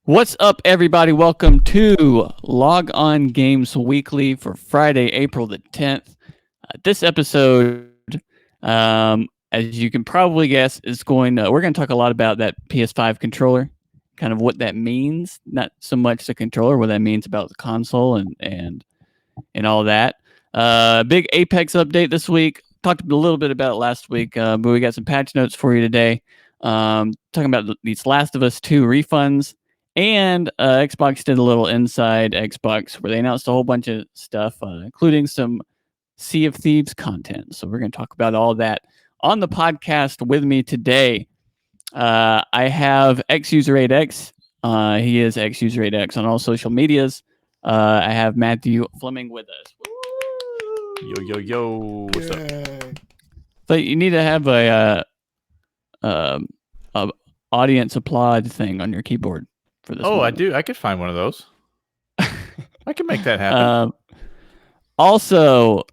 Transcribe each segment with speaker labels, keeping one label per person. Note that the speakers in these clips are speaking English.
Speaker 1: What's up, everybody? Welcome to Log On Games Weekly for Friday, April the 10th. This episode, as you can probably guess, is we're going to talk a lot about that PS5 controller, kind of what that means. Not so much the controller, what that means about the console and all that. Big Apex update this week. Talked a little bit about it last week, but we got some patch notes for you today. Talking about these Last of Us 2 refunds. And Xbox did a little inside Xbox where they announced a whole bunch of stuff, including some Sea of Thieves content. So we're going to talk about all that on the podcast with me today. I have XUser8X. He is XUser8X on all social medias. I have Matthew Fleming with us.
Speaker 2: Yo, yo, yo. What's up?
Speaker 1: But you need to have a audience applaud thing on your keyboard. For this moment.
Speaker 2: I do. I could find one of those. I can make that happen.
Speaker 1: Also,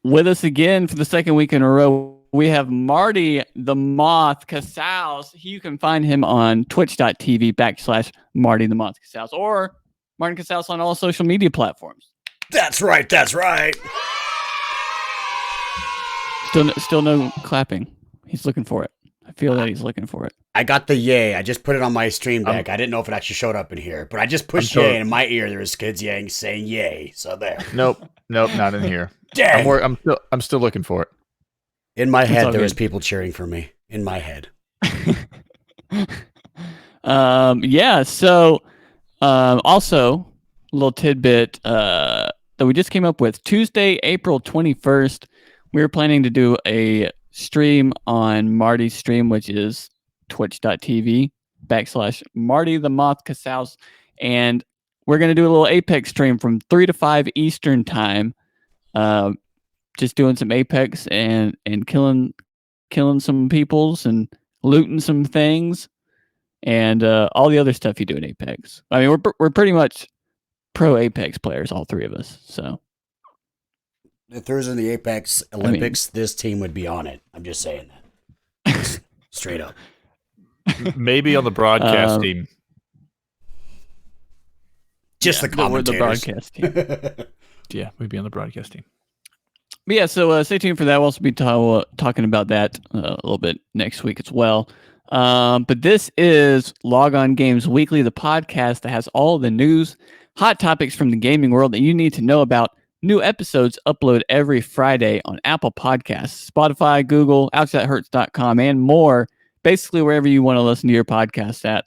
Speaker 1: with us again for the second week in a row, we have Marty the Moth Casaus. You can find him on twitch.tv/Marty the Moth Casaus or Martin Casaus on all social media platforms.
Speaker 3: That's right. That's right.
Speaker 1: Still no clapping. He's looking for it. I feel that he's looking for it.
Speaker 3: I got the yay. I just put it on my stream deck. I didn't know if it actually showed up in here, but I just pushed yay, and in my ear there was kids saying yay. So there.
Speaker 2: Nope, not in here.
Speaker 3: Dang.
Speaker 2: I'm still looking for it.
Speaker 3: In my head, there was people cheering for me. In my head.
Speaker 1: Yeah. So, also a little tidbit that we just came up with. Tuesday, April 21st, we were planning to do a stream on Marty's stream, which is twitch.tv/Marty the Moth Casaus, and we're going to do a little Apex stream from 3 to 5 Eastern time, just doing some Apex and killing some peoples and looting some things and all the other stuff you do in Apex. I mean, we're pretty much pro Apex players, all three of us, so
Speaker 3: if there was in the Apex Olympics, this team would be on it. I'm just saying that. Just straight up.
Speaker 2: Maybe on the broadcast team.
Speaker 3: Just the commentators.
Speaker 1: The broadcast team.
Speaker 2: Yeah, we'd be on the broadcast team.
Speaker 1: But yeah, so stay tuned for that. We'll also be talking about that a little bit next week as well. But this is Log On Games Weekly, the podcast that has all the news, hot topics from the gaming world that you need to know about. New episodes upload every Friday on Apple Podcasts, Spotify, Google, OutThatHurts.com, and more. Basically, wherever you want to listen to your podcast at.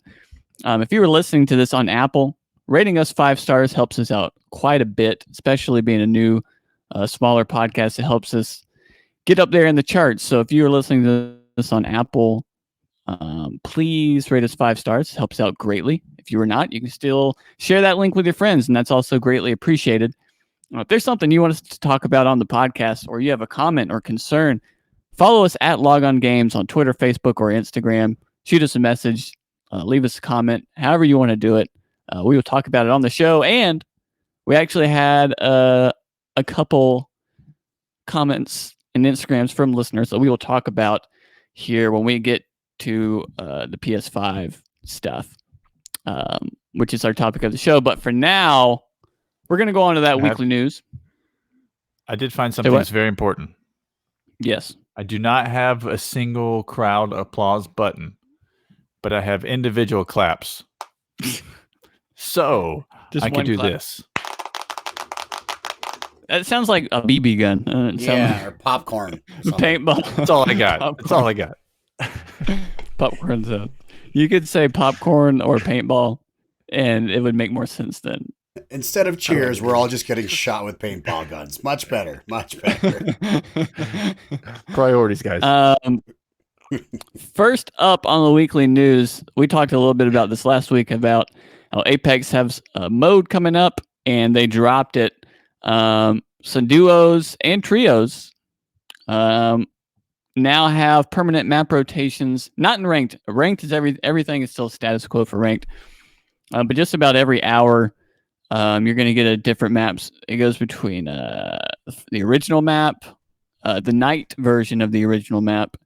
Speaker 1: If you were listening to this on Apple, rating us 5 stars helps us out quite a bit, especially being a new, smaller podcast. It helps us get up there in the charts. So if you were listening to this on Apple, please rate us 5 stars. It helps out greatly. If you were not, you can still share that link with your friends, and that's also greatly appreciated. If there's something you want us to talk about on the podcast, or you have a comment or concern, follow us at Log On Games on Twitter, Facebook, or Instagram. Shoot us a message, leave us a comment, however you want to do it. We will talk about it on the show, and we actually had a couple comments and Instagrams from listeners that we will talk about here when we get to the PS5 stuff, which is our topic of the show. But for now, we're going to go on to that weekly news.
Speaker 2: I did find something that's very important.
Speaker 1: Yes.
Speaker 2: I do not have a single crowd applause button, but I have individual claps. So
Speaker 1: just
Speaker 2: I can do this.
Speaker 1: It sounds like a BB gun.
Speaker 3: Or popcorn.
Speaker 1: Paintball.
Speaker 2: That's all I got. That's all I got.
Speaker 1: Popcorn. So you could say popcorn or paintball, and it would make more sense then.
Speaker 3: Instead of cheers, we're all just getting shot with paintball guns. Much better. Much better.
Speaker 2: Priorities, guys.
Speaker 1: First up on the weekly news, we talked a little bit about this last week about how Apex has a mode coming up, and they dropped it. Some duos and trios now have permanent map rotations, not in ranked. Ranked is everything is still status quo for ranked, but just about every hour, you're going to get a different maps. It goes between the original map, the night version of the original map,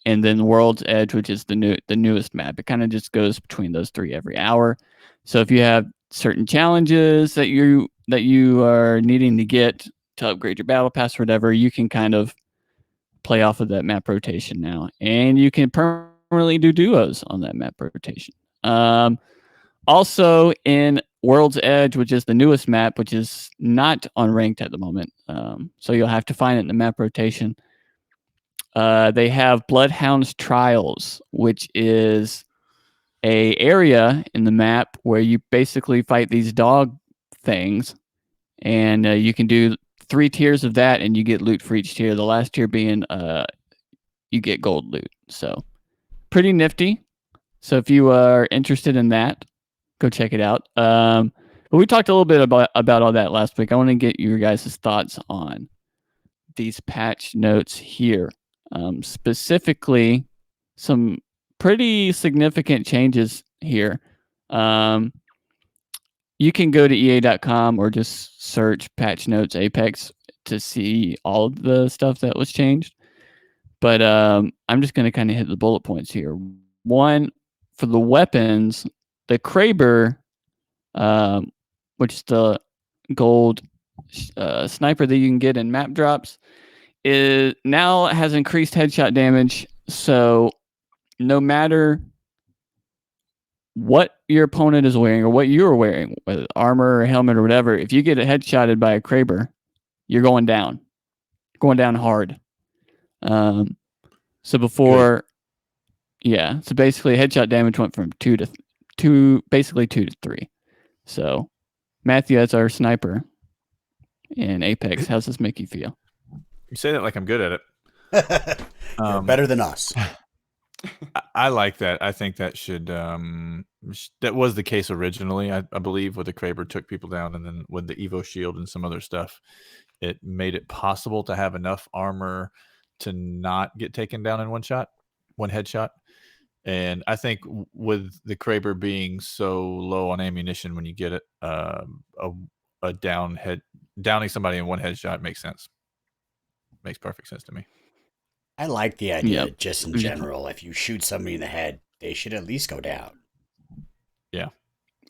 Speaker 1: and then World's Edge, which is the newest map. It kind of just goes between those three every hour. So if you have certain challenges that you are needing to get to upgrade your battle pass or whatever, you can kind of play off of that map rotation now, and you can permanently do duos on that map rotation. Also in World's Edge, which is the newest map, which is not on ranked at the moment, so you'll have to find it in the map rotation. They have Bloodhound's Trials, which is a area in the map where you basically fight these dog things, and you can do 3 tiers of that, and you get loot for each tier. The last tier being you get gold loot. So pretty nifty. So if you are interested in that, go check it out. But we talked a little bit about all that last week. I want to get your guys' thoughts on these patch notes here. Specifically, some pretty significant changes here. You can go to EA.com or just search patch notes Apex to see all of the stuff that was changed. But I'm just going to kind of hit the bullet points here. One, for the weapons, the Kraber, which is the gold sniper that you can get in map drops, it now has increased headshot damage. So no matter what your opponent is wearing or what you're wearing, whether armor or helmet or whatever, if you get headshotted by a Kraber, you're going down hard. So before, yeah, so basically headshot damage went from 2 to basically 2 to 3. So Matthew, as our sniper in Apex, how's this make you feel?
Speaker 2: You say that like I'm good at it.
Speaker 3: You're better than us.
Speaker 2: I like that. I think that should that was the case originally, I believe, where the Kraber took people down, and then with the Evo shield and some other stuff, it made it possible to have enough armor to not get taken down in one headshot. And I think with the Kraber being so low on ammunition when you get it, downing somebody in one headshot makes sense. Makes perfect sense to me.
Speaker 3: I like the idea, just in general. If you shoot somebody in the head, they should at least go down.
Speaker 2: Yeah.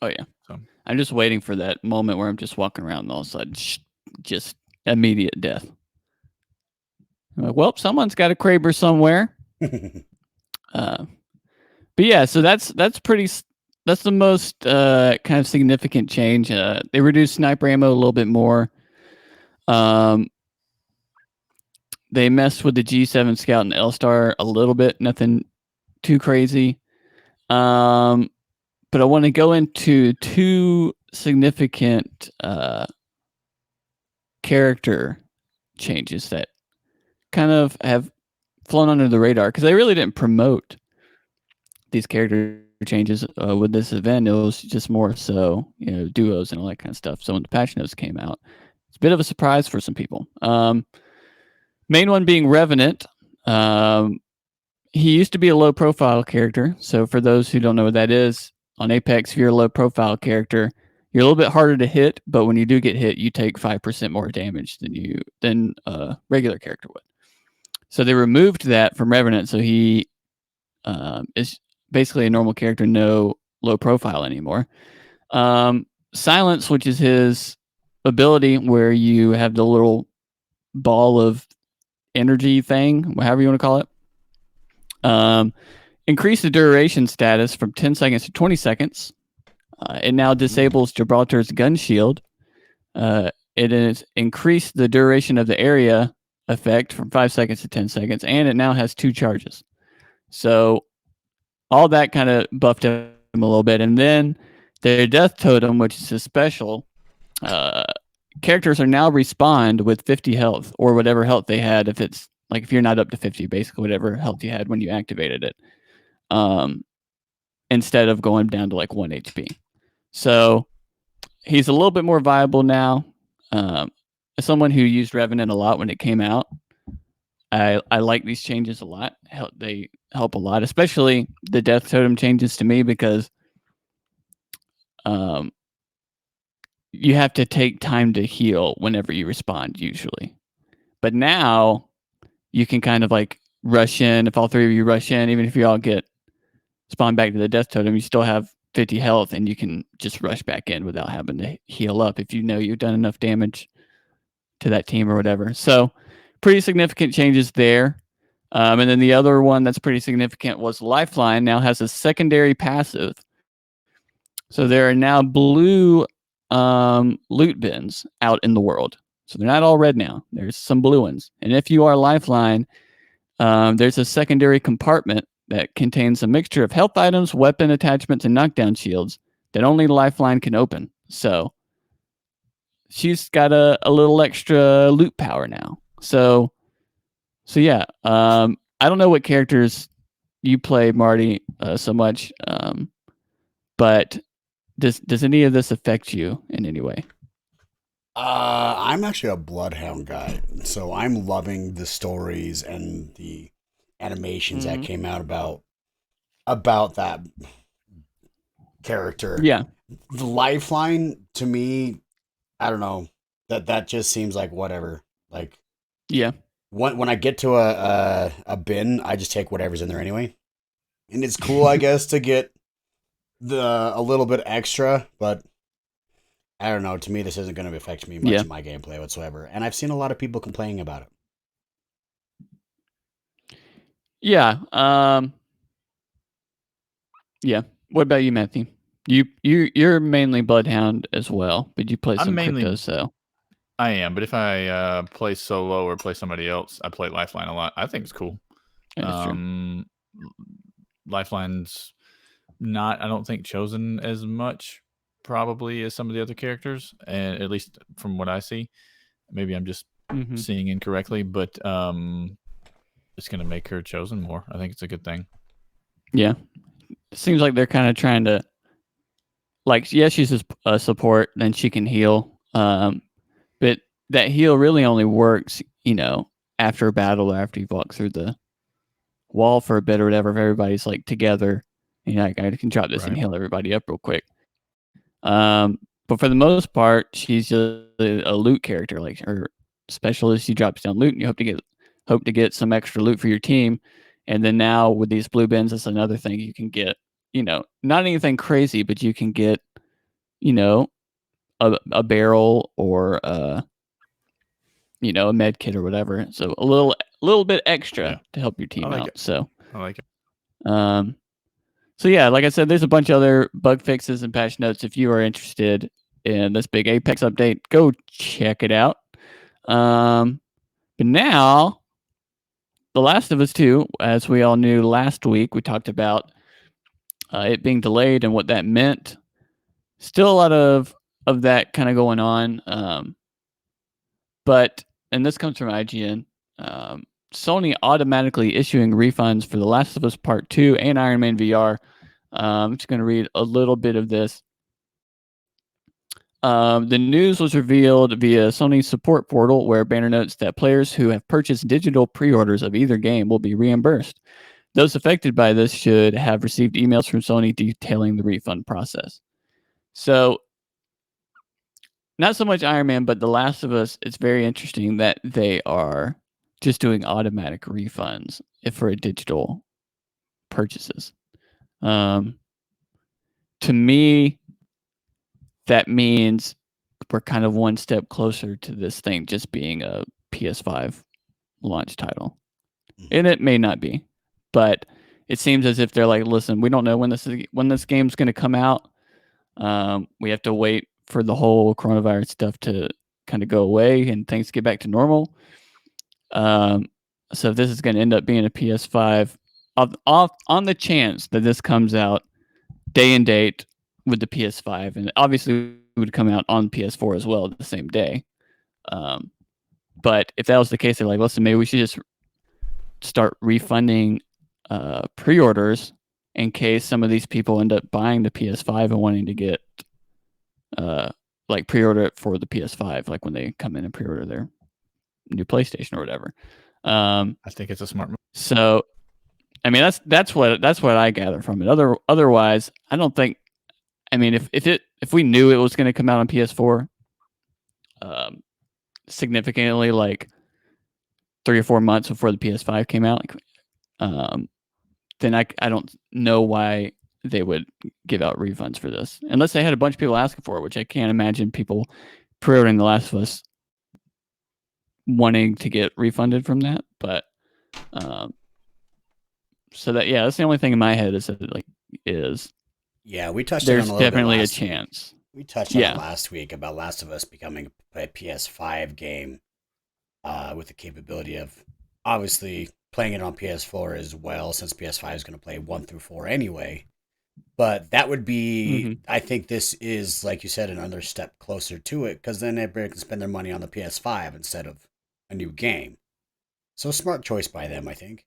Speaker 1: Oh, yeah. So I'm just waiting for that moment where I'm just walking around and all of a sudden, just immediate death. I'm like, well, someone's got a Kraber somewhere. But yeah, so that's the most kind of significant change. They reduced sniper ammo a little bit more. They messed with the G7 Scout and L-Star a little bit, nothing too crazy. But I want to go into 2 significant character changes that kind of have flown under the radar because they really didn't promote these character changes with this event. It was just more so, duos and all that kind of stuff. So when the patch notes came out, it's a bit of a surprise for some people. Main one being Revenant. He used to be a low profile character. So for those who don't know what that is, on Apex, if you're a low profile character, you're a little bit harder to hit, but when you do get hit, you take 5% more damage than a regular character would. So they removed that from Revenant, so he is basically a normal character, no low profile anymore. Silence, which is his ability where you have the little ball of energy thing, however you want to call it. Increase the duration status from 10 seconds to 20 seconds. It now disables Gibraltar's gun shield. It has increased the duration of the area effect from 5 seconds to 10 seconds, and it now has 2 charges. So all that kind of buffed him a little bit. And then their death totem, which is his special, characters are now respawned with 50 health or whatever health they had. If you're not up to 50, basically whatever health you had when you activated it, instead of going down to 1 HP. So he's a little bit more viable now. As someone who used Revenant a lot when it came out, I like these changes a lot. They help a lot, especially the death totem changes to me because you have to take time to heal whenever you respond usually. But now you can kind of rush in. If all three of you rush in, even if you all get spawned back to the death totem, you still have 50 health, and you can just rush back in without having to heal up if you know you've done enough damage to that team or whatever. So pretty significant changes there. And then the other one that's pretty significant was Lifeline now has a secondary passive. So there are now blue loot bins out in the world. So they're not all red now. There's some blue ones. And if you are Lifeline, there's a secondary compartment that contains a mixture of health items, weapon attachments, and knockdown shields that only Lifeline can open. So she's got a little extra loot power now. So yeah. I don't know what characters you play, Marty, so much, but does any of this affect you in any way?
Speaker 3: I'm actually a Bloodhound guy, so I'm loving the stories and the animations that came out about that character.
Speaker 1: Yeah.
Speaker 3: The Lifeline, to me, I don't know, that just seems like whatever. Like,
Speaker 1: yeah,
Speaker 3: when I get to a bin, I just take whatever's in there anyway, and it's cool, I guess, to get a little bit extra, but I don't know. To me, this isn't going to affect me much in my gameplay whatsoever, and I've seen a lot of people complaining about it.
Speaker 1: Yeah. Yeah. What about you, Matthew? You're mainly Bloodhound as well, but you play some crypto, so.
Speaker 2: I am, but if I play solo or play somebody else, I play Lifeline a lot. I think it's cool.
Speaker 1: That's true.
Speaker 2: Lifeline's not, I don't think, chosen as much probably as some of the other characters, and at least from what I see. Maybe I'm just seeing incorrectly, but it's going to make her chosen more. I think it's a good thing.
Speaker 1: Yeah. It seems like they're kind of trying to, like, yeah, she's a support, then she can heal. But that heal really only works, after a battle or after you've walked through the wall for a bit or whatever. If everybody's like together, I can drop this and heal everybody up real quick. But for the most part, she's just a loot character. Like, her specialist, she drops down loot, and you hope to get some extra loot for your team. And then now with these blue bins, that's another thing you can get. Not anything crazy, but you can get, a barrel or a med kit or whatever. So a little bit extra to help your team out. So
Speaker 2: I like it.
Speaker 1: So yeah, like I said, there's a bunch of other bug fixes and patch notes. If you are interested in this big Apex update, go check it out. But now, The Last of Us 2, as we all knew last week, we talked about it being delayed and what that meant. Still a lot of that kind of going on. But, and this comes from IGN, Sony automatically issuing refunds for The Last of Us Part 2 and Iron Man VR. I'm just going to read a little bit of this. The news was revealed via Sony's support portal, where Banner notes that players who have purchased digital pre-orders of either game will be reimbursed. Those affected by this should have received emails from Sony detailing the refund process. So, not so much Iron Man, but The Last of Us, it's very interesting that they are just doing automatic refunds for digital purchases. To me, that means we're kind of one step closer to this thing just being a PS5 launch title. And it may not be, but it seems as if they're like, listen, we don't know when this game's going to come out. We have to wait for the whole coronavirus stuff to kind of go away and things get back to normal. So if this is going to end up being a PS5, on the chance that this comes out day and date with the PS5, and obviously it would come out on PS4 as well the same day. But if that was the case, they're like, listen, maybe we should just start refunding pre-orders in case some of these people end up buying the PS5 and wanting to get like pre-order it for the PS5, like when they come in and pre-order their new PlayStation or whatever.
Speaker 2: I think it's a smart move.
Speaker 1: So, I mean, that's what I gather from it. Otherwise, I don't think. I mean, if we knew it was going to come out on PS4, significantly like 3 or 4 months before the PS5 came out, like, then I don't know why they would give out refunds for this, unless they had a bunch of people asking for it, which I can't imagine people pre-ordering The Last of Us wanting to get refunded from that. But so that's the only thing in my head is that
Speaker 3: Yeah, we touched
Speaker 1: there's
Speaker 3: on a little
Speaker 1: definitely
Speaker 3: bit
Speaker 1: a
Speaker 3: last week.
Speaker 1: chance.
Speaker 3: We touched on it last week about Last of Us becoming a PS5 game with the capability of obviously playing it on PS4 as well, since PS5 is going to play 1 through 4 anyway. But that would be, I think this is, like you said, another step closer to it, because then everybody can spend their money on the PS5 instead of a new game. So smart choice by them, I think.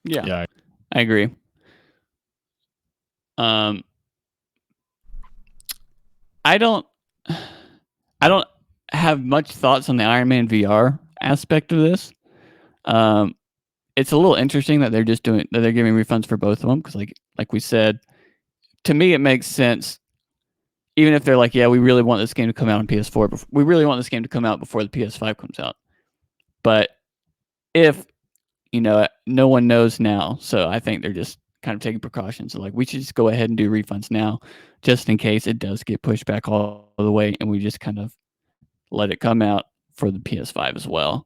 Speaker 1: Yeah, I agree. I don't have much thoughts on the Iron Man VR aspect of this. It's a little interesting that they're giving refunds for both of them, because like we said, to me it makes sense. Even if they're like, yeah, we really want this game to come out on PS4, we really want this game to come out before the PS5 comes out. But if no one knows now, so I think they're just kind of taking precautions. Like, we should just go ahead and do refunds now, just in case it does get pushed back all the way, and we just kind of let it come out for the PS5 as well.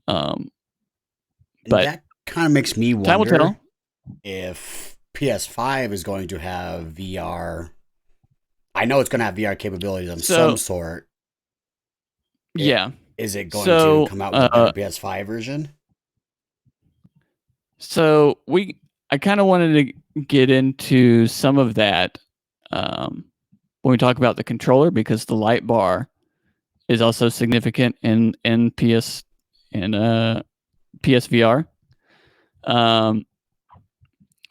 Speaker 1: But
Speaker 3: that kind of makes me wonder if PS5 is going to have VR. I know it's going to have VR capabilities of some sort.
Speaker 1: Yeah.
Speaker 3: Is it going to come out with a better PS5 version?
Speaker 1: So I kind of wanted to get into some of that when we talk about the controller, because the light bar is also significant in PSVR.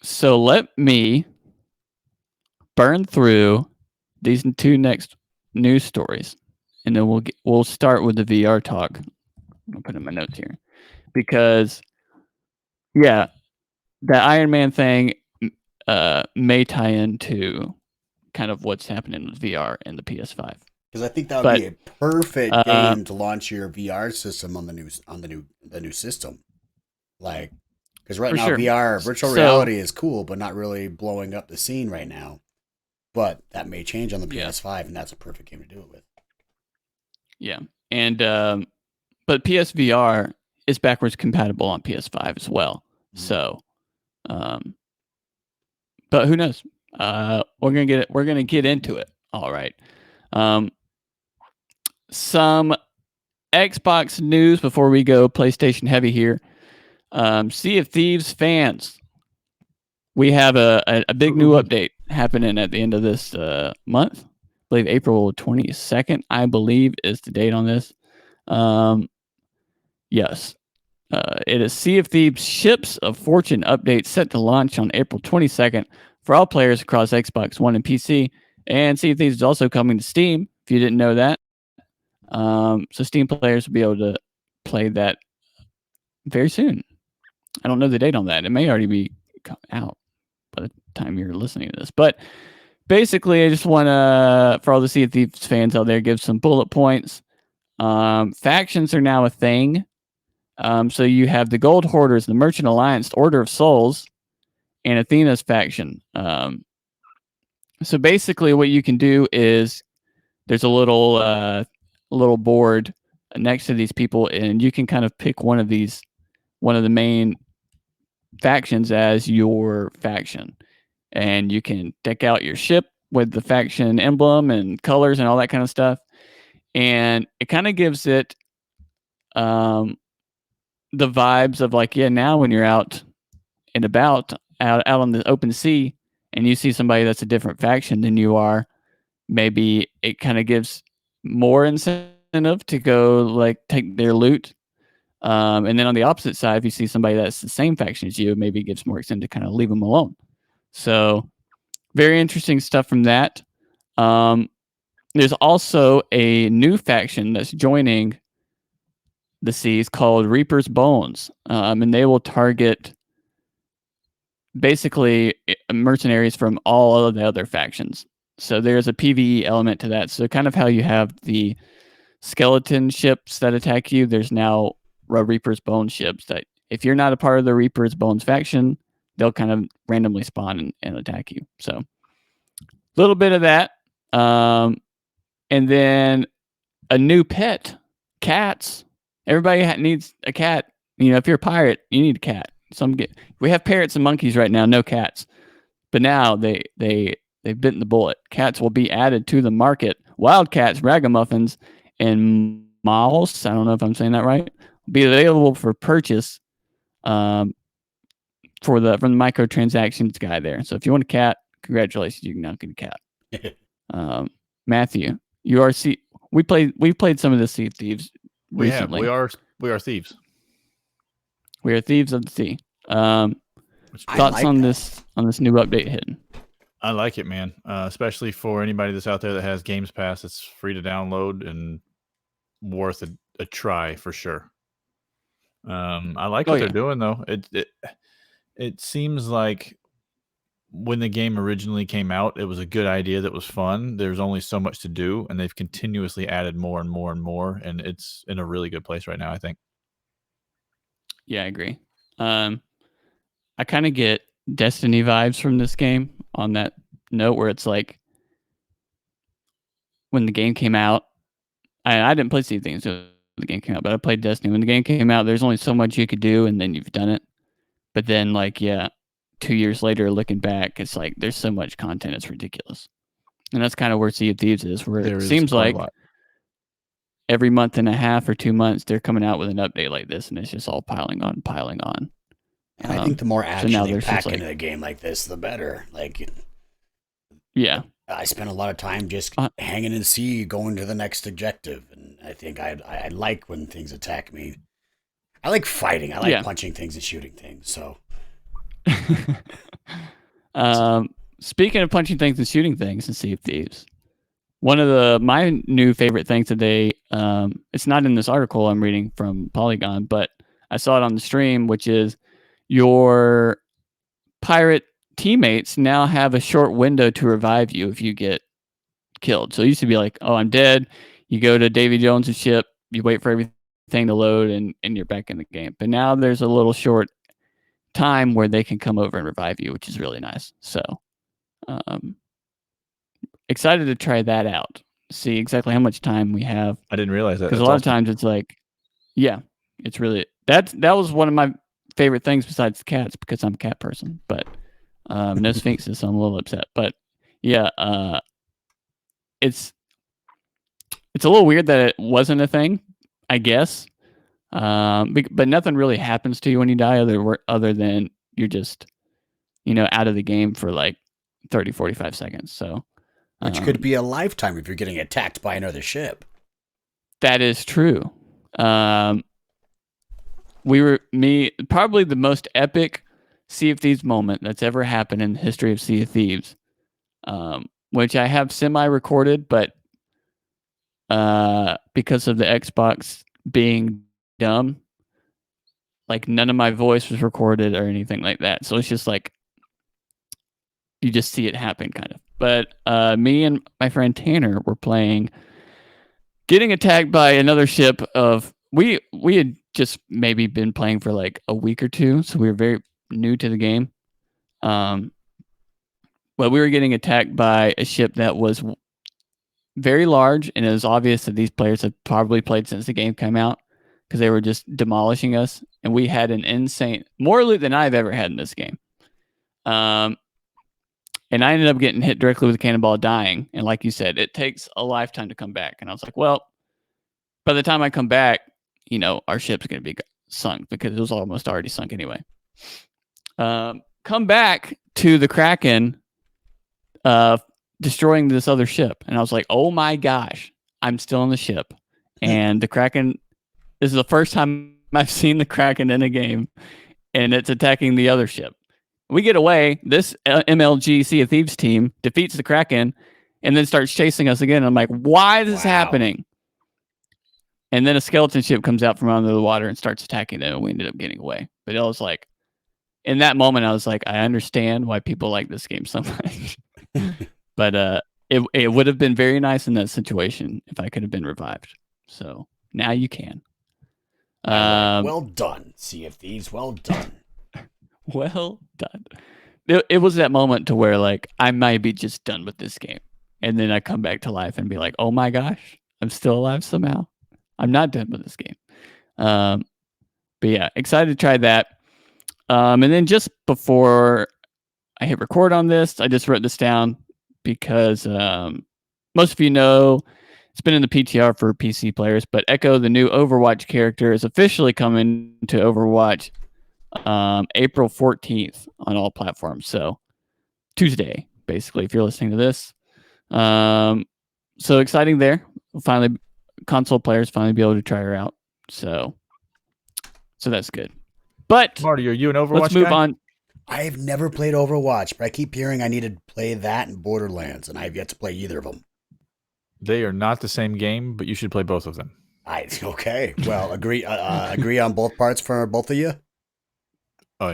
Speaker 1: So let me burn through these two next news stories, and then we'll start with the VR talk. I'll put in my notes here, because that Iron Man thing may tie into kind of what's happening with VR and the PS5.
Speaker 3: Because I think that would be a perfect game to launch your VR system on the new system. Like, because right now VR virtual reality is cool, but not really blowing up the scene right now. But that may change on the PS5, and that's a perfect game to do it with. Yeah,
Speaker 1: and but PSVR is backwards compatible on PS5 as well. So, but who knows? We're gonna get into it. All right. Some Xbox news before we go PlayStation heavy here. Sea of Thieves fans, we have a big new update happening at the end of this month. I believe April 22nd, I believe, is the date on this. Yes. It is Sea of Thieves Ships of Fortune update set to launch on April 22nd for all players across Xbox One and PC. And Sea of Thieves is also coming to Steam, if you didn't know that. So Steam players will be able to play that very soon. I don't know the date on that. It may already be out by the time you're listening to this. But basically, I just want to, for all the Sea of Thieves fans out there, give some bullet points. Factions are now a thing. So you have the Gold Hoarders, the Merchant Alliance, the Order of Souls, and Athena's faction. So basically what you can do is there's a little board next to these people, and you can kind of pick one of the main factions as your faction. And you can deck out your ship with the faction emblem and colors and all that kind of stuff. And it kind of gives it the vibes of like, now when you're out and about, out on the open sea, and you see somebody that's a different faction than you are, maybe it kind of gives more incentive to go like take their loot. And then on the opposite side, if you see somebody that's the same faction as you, maybe it gives more incentive to kind of leave them alone. So very interesting stuff from that. There's also a new faction that's joining the seas called Reaper's Bones, and they will target basically mercenaries from all of the other factions. So there's a PvE element to that. So kind of how you have the skeleton ships that attack you, there's now Reaper's Bone ships that if you're not a part of the Reaper's Bones faction, they'll kind of randomly spawn and attack you. So a little bit of that. And then a new pet, cats. Everybody needs a cat. If you're a pirate, you need a cat. We have parrots and monkeys right now, no cats. But now they've bitten the bullet. Cats will be added to the market. Wildcats, ragamuffins, and mouse. I don't know if I'm saying that right. Will be available for purchase from the microtransactions guy there. So if you want a cat, congratulations, you can now get a cat. Matthew, we played some of the Sea of Thieves recently.
Speaker 2: We are thieves.
Speaker 1: We are thieves of the sea. Thoughts on this new update hitting?
Speaker 2: I like it, man. Especially for anybody that's out there that has Games Pass. It's free to download and worth a try for sure. I like what they're doing though. It seems like when the game originally came out, it was a good idea that was fun. There's only so much to do, and they've continuously added more and more and more, and it's in a really good place right now, I think.
Speaker 1: Yeah, I agree. I kind of get Destiny vibes from this game on that note where it's like when the game came out, I didn't play Sea of Thieves when the game came out, but I played Destiny. When the game came out, there's only so much you could do, and then you've done it. But then, 2 years later, looking back, it's like there's so much content, it's ridiculous. And that's kind of where Sea of Thieves is, where it seems like every month and a half or 2 months, they're coming out with an update like this, and it's just all piling on.
Speaker 3: And I think the more action they pack into a game like this, the better.
Speaker 1: Yeah.
Speaker 3: I spent a lot of time just hanging in the sea, going to the next objective, and I think I like when things attack me. I like fighting. I like punching things and shooting things. So,
Speaker 1: speaking of punching things and shooting things in Sea of Thieves, one of my new favorite things today, it's not in this article I'm reading from Polygon, but I saw it on the stream, which is your pirate teammates now have a short window to revive you if you get killed. So it used to be like, oh, I'm dead. You go to Davy Jones' ship, you wait for everything to load, and you're back in the game. But now there's a little short time where they can come over and revive you, which is really nice. So excited to try that out. See exactly how much time we have.
Speaker 2: I didn't realize that.
Speaker 1: Because a lot of times it's like, it's really that was one of my favorite things besides the cats, because I'm a cat person. But no sphinxes, so I'm a little upset. But it's a little weird that it wasn't a thing, I guess. But nothing really happens to you when you die other than you're just, out of the game for 30, 45 seconds. So,
Speaker 3: which could be a lifetime if you're getting attacked by another ship.
Speaker 1: That is true. Probably the most epic Sea of Thieves moment that's ever happened in the history of Sea of Thieves, which I have semi-recorded, but because of the Xbox being dumb, none of my voice was recorded or anything like that. So it's just you just see it happen kind of. But me and my friend Tanner were playing, getting attacked by another ship we had just maybe been playing for a week or two, so we were very new to the game. But we were getting attacked by a ship that was very large, and it was obvious that these players had probably played since the game came out, because they were just demolishing us, and we had an insane, more loot than I've ever had in this game. And I ended up getting hit directly with a cannonball, dying. And like you said, it takes a lifetime to come back. And I was like, well, by the time I come back, our ship's going to be sunk, because it was almost already sunk anyway. Come back to the Kraken destroying this other ship. And I was like, oh my gosh, I'm still on the ship. And the Kraken, this is the first time I've seen the Kraken in a game, and it's attacking the other ship. We get away. This MLG Sea of Thieves team defeats the Kraken and then starts chasing us again. I'm like, why is this happening? And then a skeleton ship comes out from under the water and starts attacking them, and we ended up getting away. But it was in that moment, I was like, I understand why people like this game so much. But it would have been very nice in that situation if I could have been revived. So now you can.
Speaker 3: Well done, Sea of Thieves. Well done.
Speaker 1: Well done. It was that moment to where like I might be just done with this game, and then I come back to life and be like, oh my gosh, I'm still alive somehow. I'm not done with this game. But yeah, excited to try that. And then just before I hit record on this, I just wrote this down because most of you know it's been in the PTR for PC players, but Echo, the new Overwatch character, is officially coming to Overwatch April 14th on all platforms. So Tuesday, basically, if you're listening to this. So exciting there. Finally, console players finally be able to try her out. So that's good. But
Speaker 2: Marty, are you an Overwatch
Speaker 1: let's move
Speaker 2: guy?
Speaker 1: on.
Speaker 3: I've never played Overwatch, but I keep hearing I need to play that and Borderlands, and I've yet to play either of them.
Speaker 2: They are not the same game, but you should play both of them.
Speaker 3: Okay. Well, agree on both parts for both of you.
Speaker 2: Oh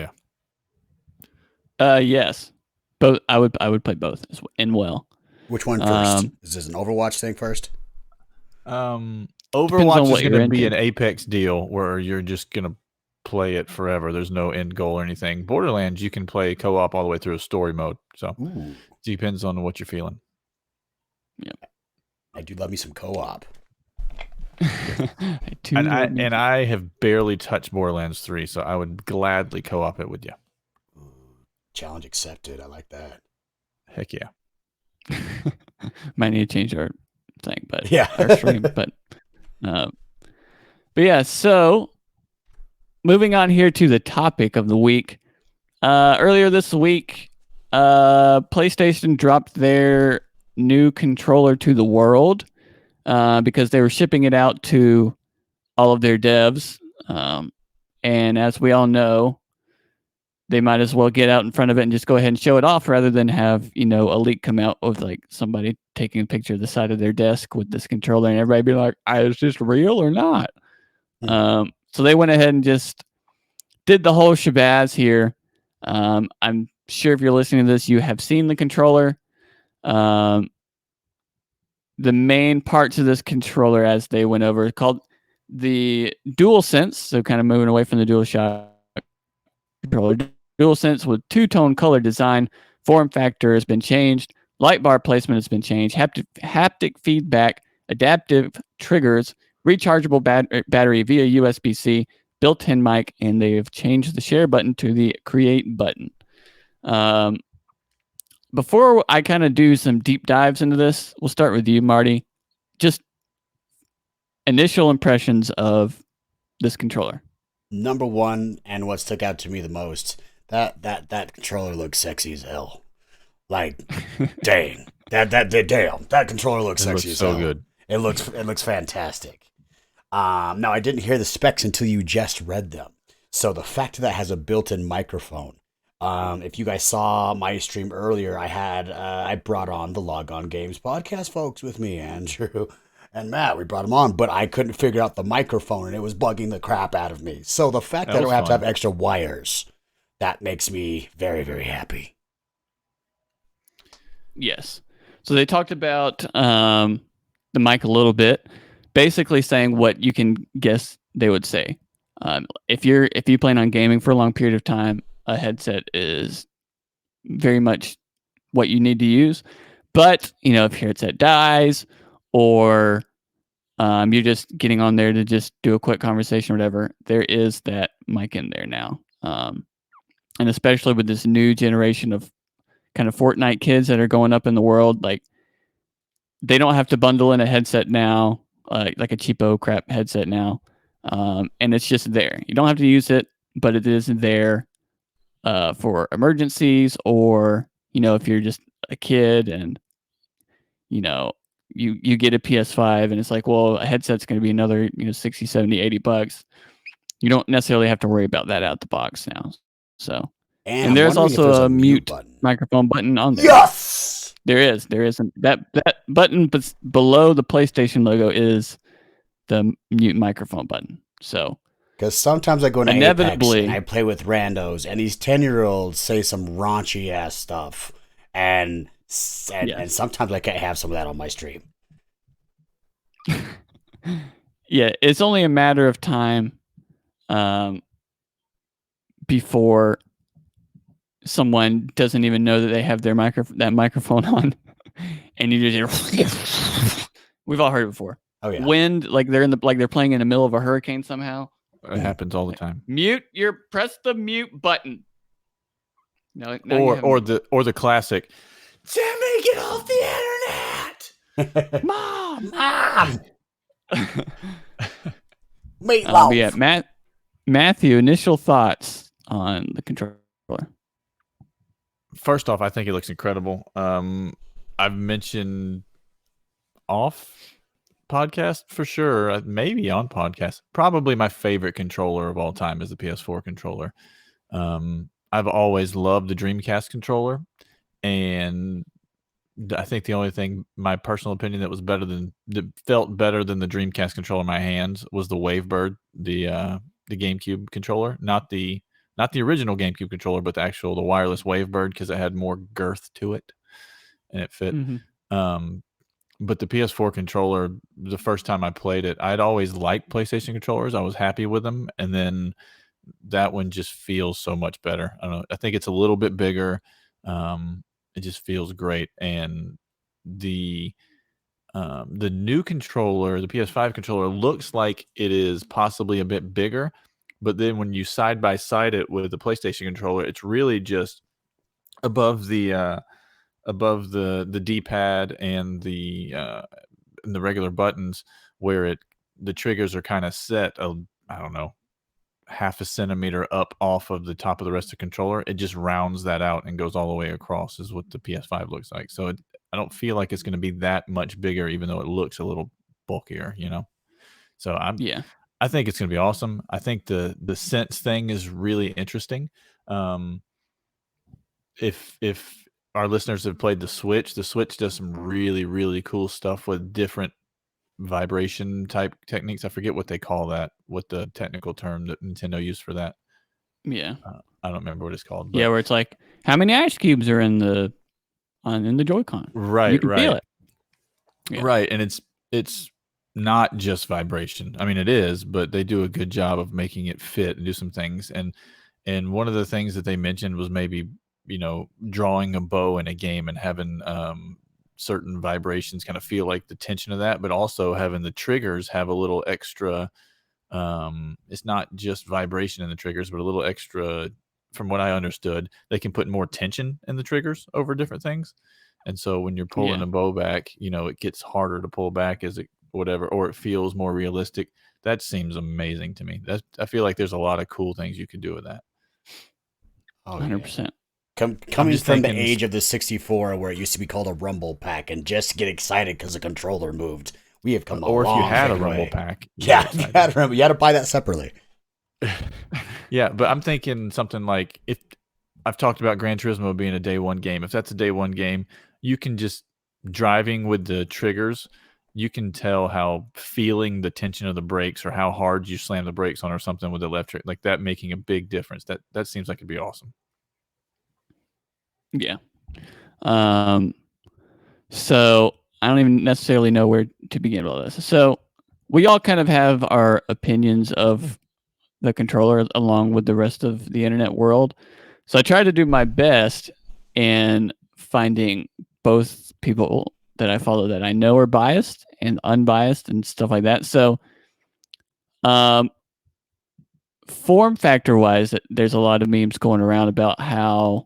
Speaker 2: yeah.
Speaker 1: Yes, both. I would play both and well.
Speaker 3: Which one first? Is this an Overwatch thing first?
Speaker 2: Overwatch is
Speaker 1: what
Speaker 2: going
Speaker 1: you're
Speaker 2: to be
Speaker 1: into.
Speaker 2: an Apex deal where you're just going to play it forever. There's no end goal or anything. Borderlands, you can play co-op all the way through a story mode. So
Speaker 3: Ooh,
Speaker 2: it depends on what you're feeling.
Speaker 3: I do love me some co-op.
Speaker 2: And I have barely touched Borderlands 3, so I would gladly co-op it with you.
Speaker 3: Challenge accepted. I like that.
Speaker 2: Heck yeah.
Speaker 1: Might need to change our thing, but
Speaker 3: Yeah.
Speaker 1: our stream, but yeah. So moving on here to the topic of the week. Earlier this week, PlayStation dropped their new controller to the world because they were shipping it out to all of their devs. And as we all know, they might as well get out in front of it and just go ahead and show it off rather than have, a leak come out of like somebody taking a picture of the side of their desk with this controller and everybody be like, is this real or not? So they went ahead and just did the whole shabazz here. I'm sure if you're listening to this, you have seen the controller. The main parts of this controller as they went over called the DualSense, so kind of moving away from the DualShock controller. DualSense with two-tone color design, form factor has been changed, light bar placement has been changed, haptic feedback, adaptive triggers, rechargeable battery via USB-C, built-in mic, and they've changed the share button to the create button. Before I kind of do some deep dives into this, we'll start with you, Marty. Just initial impressions of this controller.
Speaker 3: Number one, and what stuck out to me the most, that controller looks sexy as hell. Like, dang, that controller looks sexy as hell.
Speaker 2: So good.
Speaker 3: It looks fantastic. Now I didn't hear the specs until you just read them. So the fact that it has a built-in microphone. If you guys saw my stream earlier, I brought on the Log On Games podcast folks with me, Andrew and Matt. We brought them on, but I couldn't figure out the microphone, and it was bugging the crap out of me. So the fact that I don't have to have extra wires, that makes me very, very happy.
Speaker 1: Yes. So they talked about the mic a little bit, basically saying what you can guess they would say. If you plan on gaming for a long period of time, a headset is very much what you need to use. But, if your headset dies or you're just getting on there to just do a quick conversation or whatever, there is that mic in there now. And especially with this new generation of kind of Fortnite kids that are going up in the world, like they don't have to bundle in a headset now, like a cheapo crap headset now. And it's just there. You don't have to use it, but it is there for emergencies, or if you're just a kid and you get a PS5 and it's like, well, a headset's going to be another 60, 70, $80. You don't necessarily have to worry about that out the box now. So and there's also a mute microphone button on there.
Speaker 3: Yes,
Speaker 1: there is that button, but below the PlayStation logo is the mute microphone button. So
Speaker 3: because sometimes I go into
Speaker 1: inevitably
Speaker 3: Apex and I play with randos, and these 10-year-olds say some raunchy ass stuff, and sometimes I can't have some of that on my stream.
Speaker 1: Yeah, it's only a matter of time before someone doesn't even know that they have their microphone on, and you just hear. We've all heard it before.
Speaker 3: Oh yeah.
Speaker 1: Wind, like they're playing in the middle of a hurricane somehow.
Speaker 2: It happens all the time.
Speaker 1: Press the mute button. No,
Speaker 2: or the classic, Timmy, get off the internet.
Speaker 1: Mom.
Speaker 3: Meatloaf.
Speaker 1: Yeah, Matthew, initial thoughts on the controller?
Speaker 2: First off, I think it looks incredible. I've mentioned off podcast for sure, maybe on podcast. Probably my favorite controller of all time is the PS4 controller. I've always loved the Dreamcast controller, and I think the only thing, my personal opinion, that felt better than the Dreamcast controller in my hands was the Wavebird, the GameCube controller, not the original GameCube controller, but the wireless Wavebird, because it had more girth to it and it fit.
Speaker 1: Mm-hmm.
Speaker 2: But the PS4 controller, the first time I played it, I'd always liked PlayStation controllers. I was happy with them, and then that one just feels so much better. I don't know. I think it's a little bit bigger. It just feels great, and the new controller, the PS5 controller, looks like it is possibly a bit bigger, but then when you side by side it with the PlayStation controller, it's really just above the D-pad and the regular buttons, where the triggers are kind of set, I don't know, half a centimeter up off of the top of the rest of the controller. It just rounds that out and goes all the way across, is what the PS5 looks like. So I don't feel like it's going to be that much bigger, even though it looks a little bulkier, So I think it's going to be awesome. I think the Sense thing is really interesting. If our listeners have played the Switch does some really, really cool stuff with different vibration type techniques. I forget what they call that, what the technical term that Nintendo used for that.
Speaker 1: Yeah.
Speaker 2: I don't remember what it's called. But
Speaker 1: yeah, where it's like, how many ice cubes are in the Joy-Con?
Speaker 2: Right,
Speaker 1: you can feel it.
Speaker 2: Yeah. Right, and it's not just vibration. I mean, it is, but they do a good job of making it fit and do some things. And one of the things that they mentioned was maybe, drawing a bow in a game and having certain vibrations kind of feel like the tension of that, but also having the triggers have a little extra. It's not just vibration in the triggers, but a little extra. From what I understood, they can put more tension in the triggers over different things, and so when you're pulling a bow back, it gets harder to pull back as it whatever, or it feels more realistic. That seems amazing to me. I feel like there's a lot of cool things you could do with that.
Speaker 1: 100%.
Speaker 3: Coming from the age of the 64, where it used to be called a rumble pack, and just get excited because the controller moved. We have come a long way.
Speaker 2: Or if you had a rumble pack.
Speaker 3: You had to buy that separately.
Speaker 2: Yeah, but I'm thinking something like, if I've talked about Gran Turismo being a day one game. If that's a day one game, you can just, driving with the triggers, you can tell how feeling the tension of the brakes, or how hard you slam the brakes on or something with the left trick, like that, making a big difference. That seems like it'd be awesome.
Speaker 1: Yeah. So I don't even necessarily know where to begin with all this. So we all kind of have our opinions of the controller along with the rest of the internet world. So I tried to do my best in finding both people that I follow that I know are biased and unbiased and stuff like that. So form factor wise, there's a lot of memes going around about how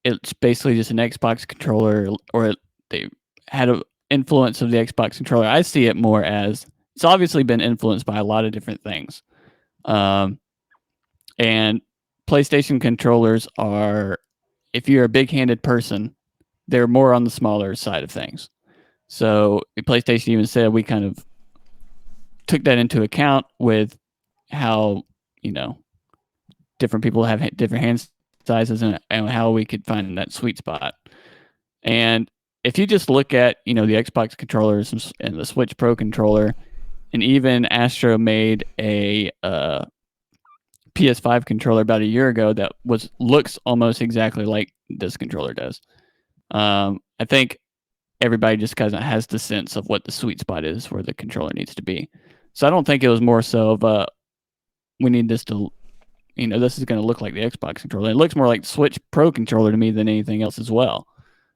Speaker 1: it's basically just an Xbox controller, or they had an influence of the Xbox controller. I see it more as it's obviously been influenced by a lot of different things. And PlayStation controllers are, if you're a big-handed person, they're more on the smaller side of things. So PlayStation even said we kind of took that into account with how, different people have different hand sizes and how we could find that sweet spot. And if you just look at, the Xbox controllers and the Switch Pro controller, and even Astro made a PS5 controller about a year ago that looks almost exactly like this controller does. I think everybody just kind of has the sense of what the sweet spot is where the controller needs to be. So I don't think it was more so of we need this to, this is going to look like the Xbox controller. It looks more like the Switch Pro controller to me than anything else as well.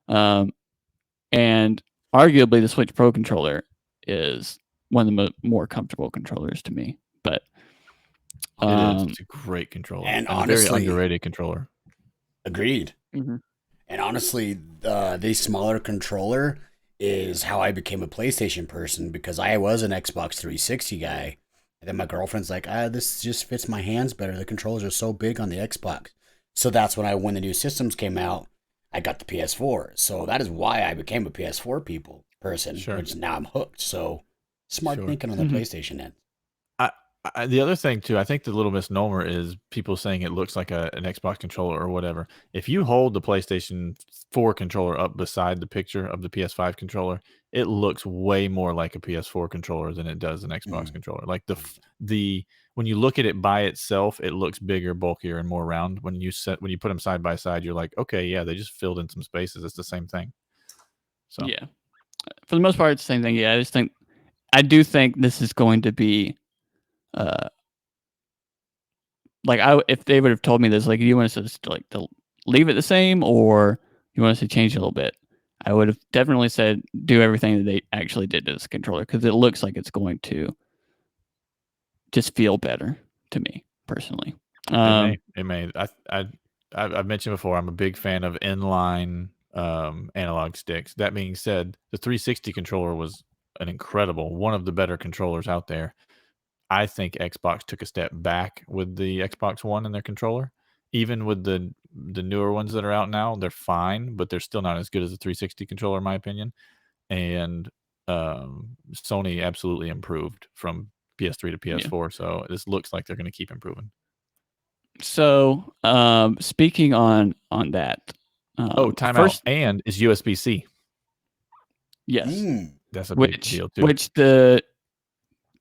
Speaker 1: And arguably the Switch Pro controller is one of the more comfortable controllers to me. But
Speaker 2: it is. It's a great controller
Speaker 3: and
Speaker 2: a
Speaker 3: honestly,
Speaker 2: very underrated controller.
Speaker 3: Agreed.
Speaker 1: Mm-hmm.
Speaker 3: And honestly, the smaller controller is how I became a PlayStation person, because I was an Xbox 360 guy. And then my girlfriend's like, this just fits my hands better. The controllers are so big on the Xbox. So that's when the new systems came out, I got the PS4. So that is why I became a PS4 person,
Speaker 2: Sure.
Speaker 3: which now I'm hooked. So smart thinking on the PlayStation end.
Speaker 2: The other thing too, I think the little misnomer is people saying it looks like an Xbox controller or whatever. If you hold the PlayStation 4 controller up beside the picture of the PS5 controller, it looks way more like a PS4 controller than it does an Xbox controller. Like the when you look at it by itself, it looks bigger, bulkier, and more round. When you put them side by side, you're like, okay, yeah, they just filled in some spaces. It's the same thing. So
Speaker 1: yeah, for the most part, it's the same thing. Yeah, I do think this is going to be. If they would have told me this, like, do you want us to leave it the same, or you want us to change it a little bit, I would have definitely said do everything that they actually did to this controller, because it looks like it's going to just feel better to me personally.
Speaker 2: It may. I've mentioned before, I'm a big fan of inline analog sticks. That being said, the 360 controller was one of the better controllers out there. I think Xbox took a step back with the Xbox One and their controller. Even with the newer ones that are out now, they're fine, but they're still not as good as the 360 controller, in my opinion. And Sony absolutely improved from PS3 to PS4, so this looks like they're going to keep improving.
Speaker 1: So, speaking on that,
Speaker 2: timeout and is USB-C.
Speaker 1: Yes,
Speaker 2: that's a big deal too.
Speaker 1: Which the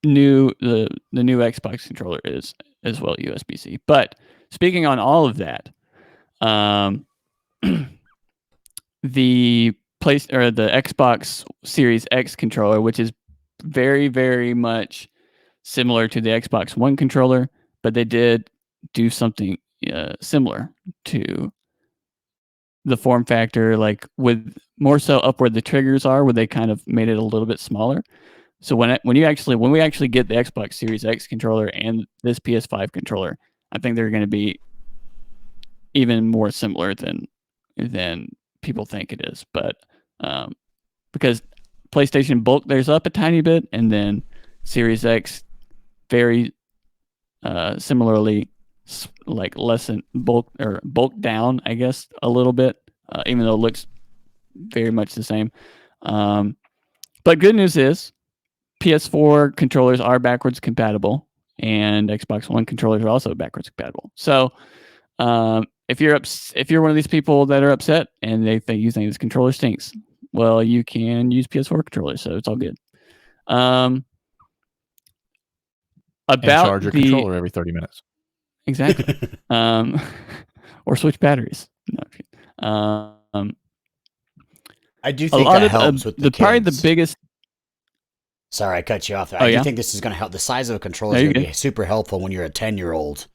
Speaker 1: new Xbox controller is as well USB-C. But speaking on all of that, the Xbox Series X controller, which is very, very much similar to the Xbox One controller, but they did do something similar to the form factor, like with more so up where the triggers are, where they kind of made it a little bit smaller. So when we actually get the Xbox Series X controller and this PS5 controller, I think they're going to be even more similar than people think it is. But because PlayStation bulked theirs up a tiny bit, and then Series X very similarly, like bulked down, I guess, a little bit, even though it looks very much the same. But good news is PS4 controllers are backwards compatible, and Xbox One controllers are also backwards compatible. So if you're one of these people that are upset and you think this controller stinks, well, you can use PS4 controllers, so it's all good.
Speaker 2: And charge your controller every 30 minutes.
Speaker 1: Exactly. Or switch batteries. No,
Speaker 3: I do think that helps with the kids.
Speaker 1: Probably the biggest.
Speaker 3: Sorry, I cut you off there. I do think this is going to help. The size of a controller is going to be super helpful when you're a 10-year-old.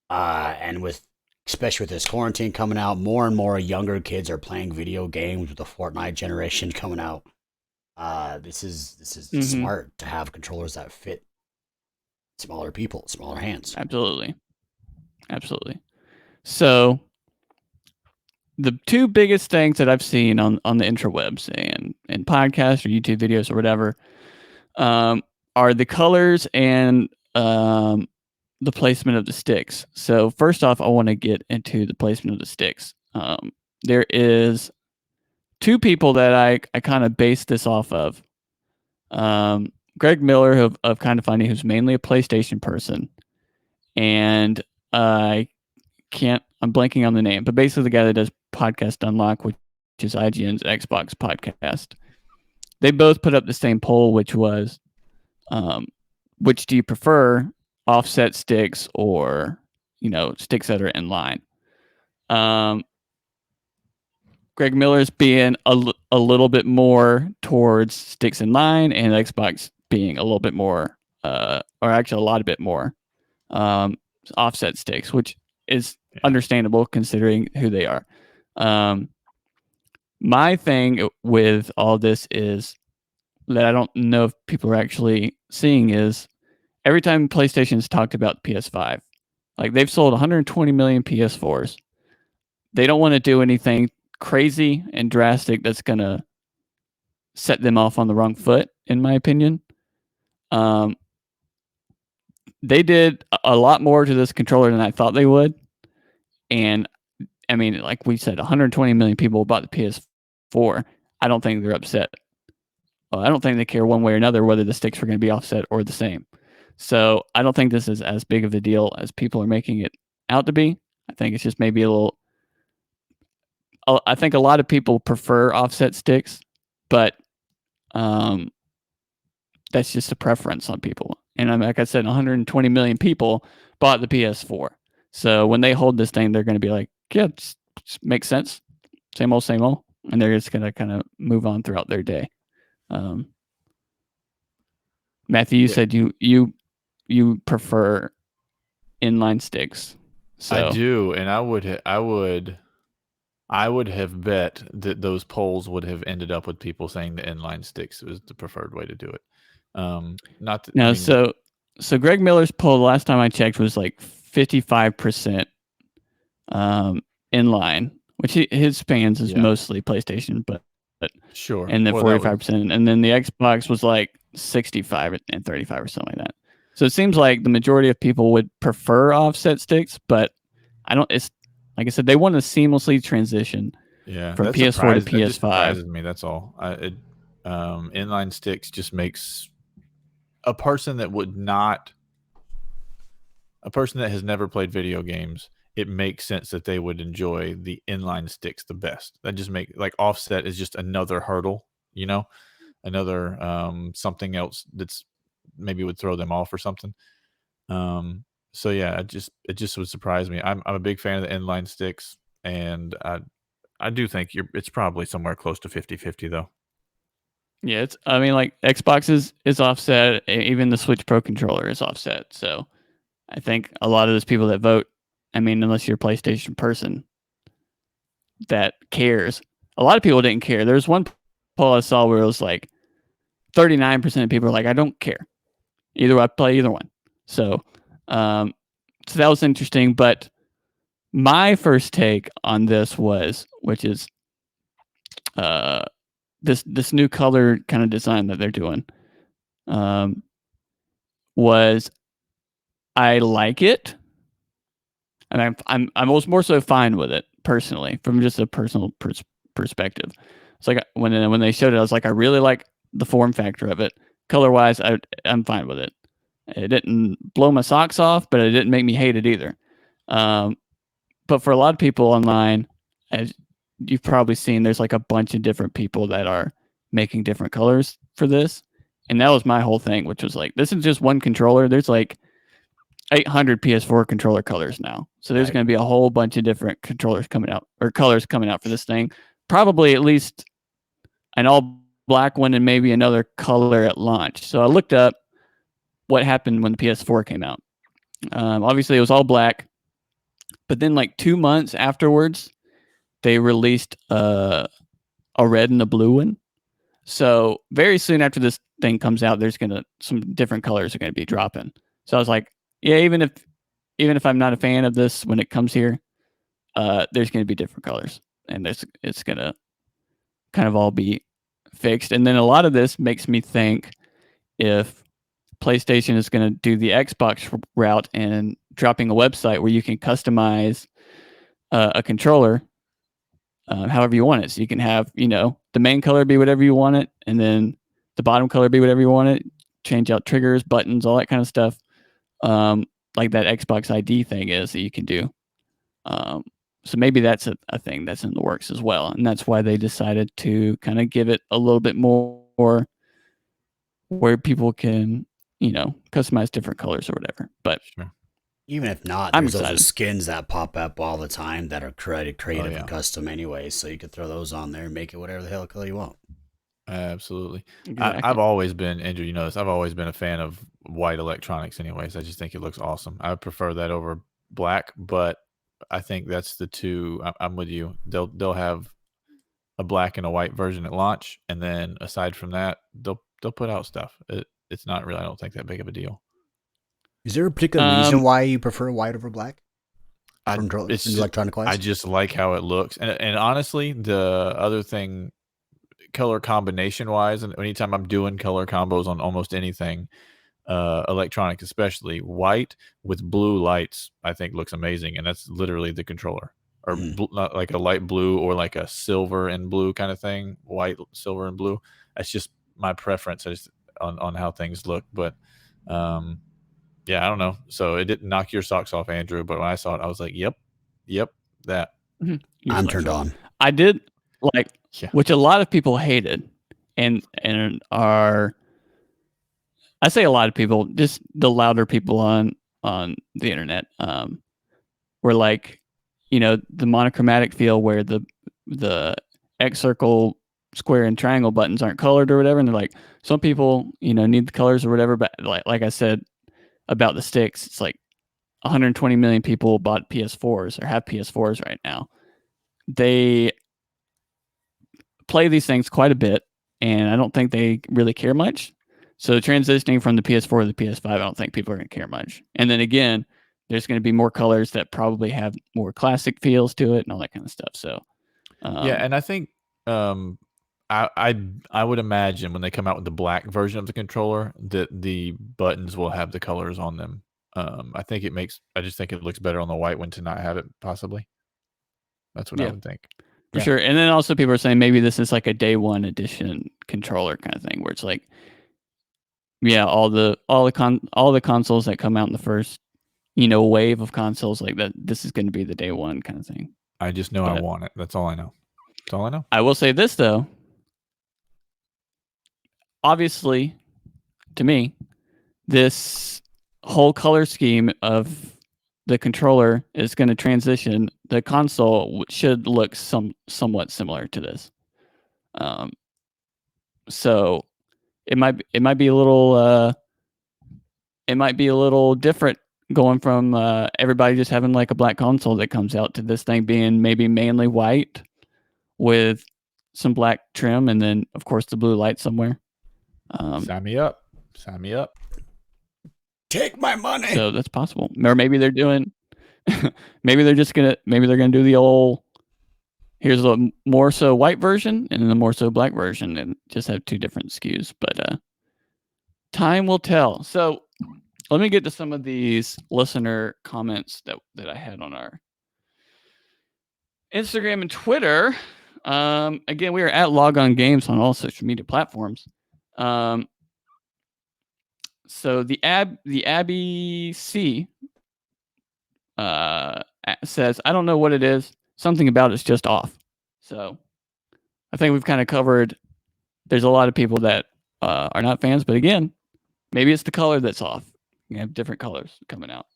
Speaker 3: And especially with this quarantine coming out, more and more younger kids are playing video games with the Fortnite generation coming out. This is smart to have controllers that fit smaller people, smaller hands.
Speaker 1: Absolutely. So the two biggest things that I've seen on the interwebs and podcasts or YouTube videos or whatever are the colors and the placement of the sticks. So first off, I want to get into the placement of the sticks. There is two people that I kind of base this off of. Greg Miller of Kind of Funny, who's mainly a PlayStation person, and I'm blanking on the name, but basically the guy that does Podcast Unlock, which is IGN's Xbox podcast. They both put up the same poll, which was, which do you prefer, offset sticks or, sticks that are in line? Greg Miller's being a little bit more towards sticks in line, and Xbox being a little bit more or actually a lot bit more offset sticks, which is understandable considering who they are. My thing with all this is that I don't know if people are actually seeing is every time PlayStation's talked about PS5, like they've sold 120 million PS4s. They don't want to do anything crazy and drastic that's going to set them off on the wrong foot, in my opinion. They did a lot more to this controller than I thought they would. And I mean, like we said, 120 million people bought the PS4. I don't think they're upset. I don't think they care one way or another whether the sticks are going to be offset or the same. So I don't think this is as big of a deal as people are making it out to be. I think it's just maybe a little. I think a lot of people prefer offset sticks, but that's just a preference on people. And like I said, 120 million people bought the PS4. So when they hold this thing, they're going to be like, yeah, it makes sense. Same old, same old. And they're just going to kind of move on throughout their day. Matthew, you said you prefer inline sticks. So
Speaker 2: I do, and I would have bet that those polls would have ended up with people saying the inline sticks was the preferred way to do it. Not that,
Speaker 1: no,
Speaker 2: I mean,
Speaker 1: so Greg Miller's poll last time I checked was like 55% inline, which his fans is mostly PlayStation, but
Speaker 2: sure,
Speaker 1: and then 45%, and then the Xbox was like 65 and 35 or something like that. So it seems like the majority of people would prefer offset sticks, but I don't. It's like I said, they want to seamlessly transition from PS4 to PS5.
Speaker 2: That surprises me. That's all. Inline sticks just makes a person that has never played video games. It makes sense that they would enjoy the inline sticks the best. That just like offset is just another hurdle, another something else that's maybe would throw them off or something. So yeah, it just would surprise me. I'm a big fan of the inline sticks, and I do think it's probably somewhere close to 50-50 though.
Speaker 1: Yeah, I mean, like Xbox is offset. Even the Switch Pro controller is offset. So I think a lot of those people that vote, I mean, unless you're a PlayStation person that cares, a lot of people didn't care. There's one poll I saw where it was like 39% of people are like, I don't care. Either I play either one. So that was interesting. But my first take on this which is this new color kind of design that they're doing, was I like it, and I'm almost more so fine with it personally from just a personal perspective. It's like when they showed it, I was like, I really like the form factor of it. Color wise, I'm fine with it. It didn't blow my socks off, but it didn't make me hate it either. But for a lot of people online, as you've probably seen, there's like a bunch of different people that are making different colors for this. And that was my whole thing, which was like, this is just one controller. There's like 800 PS4 controller colors now. So there's going to be a whole bunch of different controllers coming out, or colors coming out for this thing. Probably at least an all black one and maybe another color at launch. So I looked up what happened when the PS4 came out. Obviously, it was all black. But then like 2 months afterwards, they released a red and a blue one. So very soon after this thing comes out, there's some different colors are gonna be dropping. So I was like, yeah, even if I'm not a fan of this when it comes here, there's gonna be different colors, and it's gonna kind of all be fixed. And then a lot of this makes me think if PlayStation is going to do the Xbox route and dropping a website where you can customize a controller however you want it. So you can have, the main color be whatever you want it, and then the bottom color be whatever you want it. Change out triggers, buttons, all that kind of stuff. Like that Xbox ID thing is that you can do. So maybe that's a thing that's in the works as well. And that's why they decided to kind of give it a little bit more where people can, customize different colors or whatever. But
Speaker 2: sure.
Speaker 3: Even if not, there's those skins that pop up all the time that are creative and custom anyway. So you could throw those on there and make it whatever the hell color you want.
Speaker 2: Absolutely.
Speaker 1: Exactly.
Speaker 2: I've always been, Andrew, you know this, I've always been a fan of white electronics anyways. I just think it looks awesome. I prefer that over black, but I think that's the two. I'm with you. They'll have a black and a white version at launch, and then aside from that, they'll put out stuff. It's not really, I don't think, that big of a deal.
Speaker 3: Is there a particular reason why you prefer white over black?
Speaker 2: It's just,
Speaker 3: electronic wise?
Speaker 2: I just like how it looks, and honestly, the other thing, color combination wise, and anytime I'm doing color combos on almost anything, electronic especially, white with blue lights I think looks amazing, and that's literally the controller, or not like a light blue or like a silver and blue kind of thing, white, silver, and blue. That's just my preference on how things look. But yeah, I don't know, so it didn't knock your socks off, Andrew, but when I saw it I was like, yep, that.
Speaker 3: I'm turned on.
Speaker 1: I did like,
Speaker 2: Yeah.
Speaker 1: which a lot of people hated, and are, I say a lot of people, just the louder people on the internet, were like, you know, the monochromatic feel where the X, circle, square, and triangle buttons aren't colored or whatever, and they're like, some people, you know, need the colors or whatever, but like I said about the sticks, it's like 120 million people bought PS4s or have PS4s right now. They play these things quite a bit, and I don't think they really care much. So transitioning from the PS4 to the PS5, I don't think people are going to care much. And then again, there's going to be more colors that probably have more classic feels to it and all that kind of stuff. So
Speaker 2: Yeah, and I think I would imagine when they come out with the black version of the controller that the buttons will have the colors on them. I just think it looks better on the white one to not have it, possibly. That's what I would think.
Speaker 1: For sure. And then also people are saying maybe this is like a day one edition controller kind of thing, where it's like, yeah, all the consoles that come out in the first, you know, wave of consoles, like that, this is going to be the day one kind of thing.
Speaker 2: I just know I want it. That's all I know. That's all I know.
Speaker 1: I will say this though. Obviously, to me, this whole color scheme of the controller is going to transition. The console should look somewhat similar to this. So it might be a little different, going from everybody just having like a black console that comes out to this thing being maybe mainly white with some black trim, and then of course the blue light somewhere.
Speaker 2: Sign me up. Sign me up.
Speaker 3: Take my money.
Speaker 1: So that's possible. Or maybe they're doing maybe they're gonna do the old, here's the more so white version and then the more so black version, and just have two different SKUs. But time will tell. So let me get to some of these listener comments that I had on our Instagram and Twitter. Again, we are at Log On Games on all social media platforms. So the Abby C says, I don't know what it is. Something about it's just off. So I think we've kind of covered. There's a lot of people that are not fans, but again, maybe it's the color that's off. You have different colors coming out.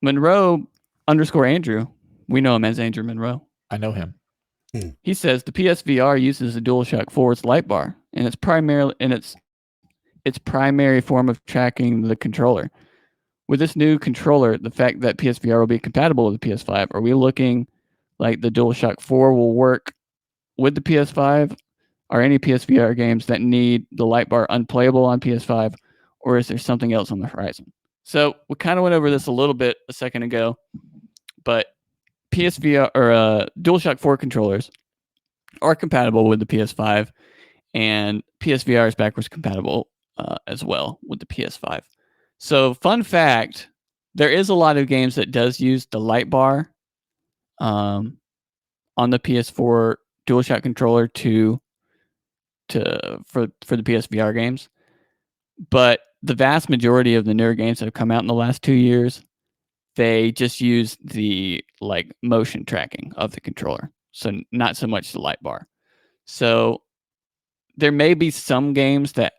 Speaker 1: Monroe_Andrew, we know him as Andrew Monroe.
Speaker 2: I know him.
Speaker 1: He says the PSVR uses a DualShock 4's light bar, and its primary form of tracking the controller. With this new controller, the fact that PSVR will be compatible with the PS5, are we looking like the DualShock 4 will work with the PS5? Are any PSVR games that need the light bar unplayable on PS5, or is there something else on the horizon? So we kind of went over this a little bit a second ago, but PSVR or DualShock 4 controllers are compatible with the PS5, and PSVR is backwards compatible as well with the PS5. So fun fact, there is a lot of games that does use the light bar on the PS4 DualShock controller for the PSVR games. But the vast majority of the newer games that have come out in the last 2 years, they just use the like motion tracking of the controller. So not so much the light bar. So there may be some games that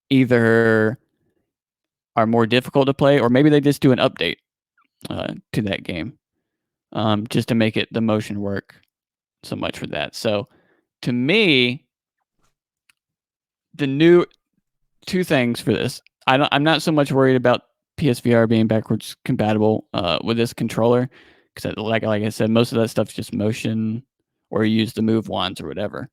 Speaker 1: either are more difficult to play, or maybe they just do an update to that game just to make it the motion work so much for that. So to me, the new two things for this. I'm not so much worried about PSVR being backwards compatible with this controller, because like I said, most of that stuff's just motion, or you use the move wands or whatever.